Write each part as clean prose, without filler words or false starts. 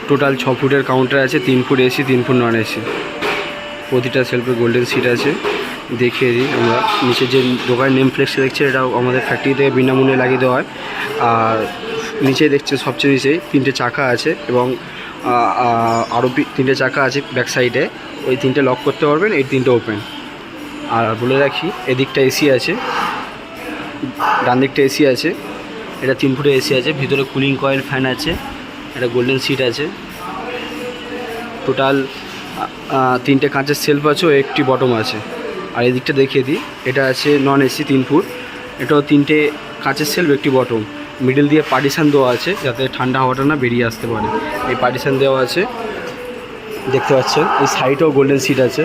Total 6 ফুটের counter আছে, 3 foot AC 3 foot non AC. প্রতিটা সেলফে গোল্ডেন সিট আছে। দেখিয়ে দিই আমরা নিচে যে দোকানের নেম ফ্লেক্সটা দেখছি এটাও আমাদের ফ্যাক্টরি থেকে বিনামূল্যে লাগিয়ে দেওয়া হয়। আর নিচে দেখছে সবচেয়ে নিচে 3টে চাকা আছে এবং আরও 3টে চাকা আছে ব্যাক সাইডে। ওই 3টে লক করতে পারবেন, এই 3টে ওপেন। আর বলে রাখি এদিকটা এসি আছে, ডান দিকটা এসি আছে। এটা 3 ফুটের এসি আছে, ভিতরে কুলিং কয়েল ফ্যান আছে, এটা গোল্ডেন সিট আছে। টোটাল 3টে কাঁচের সেলফ আছে ও একটি বটম আছে। আর এদিকটা দেখিয়ে দিই, এটা আছে নন এসি 3 ফুট, এটাও 3টে কাঁচের সেলফ একটি বটম। মিডল দিয়ে পার্টিশান দেওয়া আছে যাতে ঠান্ডা হাওয়াটা না বেরিয়ে আসতে পারে, এই পার্টিশান দেওয়া আছে দেখতে পাচ্ছেন। এই সাইডেও গোল্ডেন সিট আছে,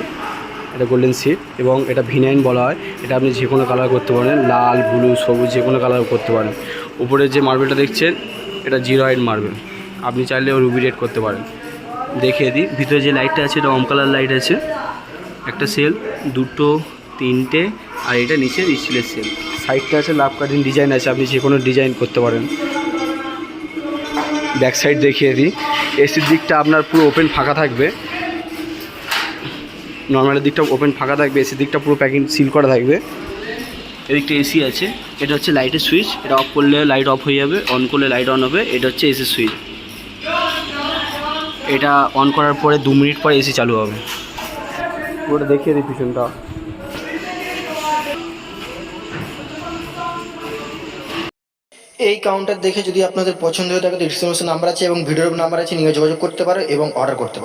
এটা গোল্ডেন সিট এবং এটা ভিনাইন বলা হয়। এটা আপনি যে কোনো কালার করতে পারেন, লাল ব্লু সবুজ যে কোনো কালার করতে পারেন। উপরে যে মার্বেলটা দেখছেন এটা 0 মার্বেল, আপনি চাইলে রুবি রেড করতে পারেন। দেখিয়ে দিই ভিতরে যে লাইটটা আছে এটা অম কালার লাইট আছে, একটা সেল, 2টো 3টে, আর এটা নিচে স্টিলের সেল। সাইডটা আছে লাভ কাটিং ডিজাইন আছে, আপনি যে কোনো ডিজাইন করতে পারেন। ব্যাক সাইড দেখিয়ে দিই, এসির দিকটা আপনার পুরো ওপেন ফাঁকা থাকবে, নর্মালের দিকটা ওপেন ফাঁকা থাকবে, এসির দিকটা পুরো প্যাকিং সিল করা থাকবে। এদিকটা এসি আছে, এটা হচ্ছে লাইটের সুইচ, এটা অফ করলে লাইট অফ হয়ে যাবে, অন করলে লাইট অন হবে। এটা হচ্ছে এসির সুইচ, এটা অন করার পরে 2 মিনিট পরে এসি চালু হবে। ওটা দেখিয়ে দিই পিছনটা। এই কাউন্টার দেখে যদি আপনাদের পছন্দ হয়ে থাকে, ডিসক্রিপশন নাম্বার আছে এবং ভিডিওর নাম্বার আছে, নিয়ে যোগাযোগ করতে পারো এবং অর্ডার করতে পারো।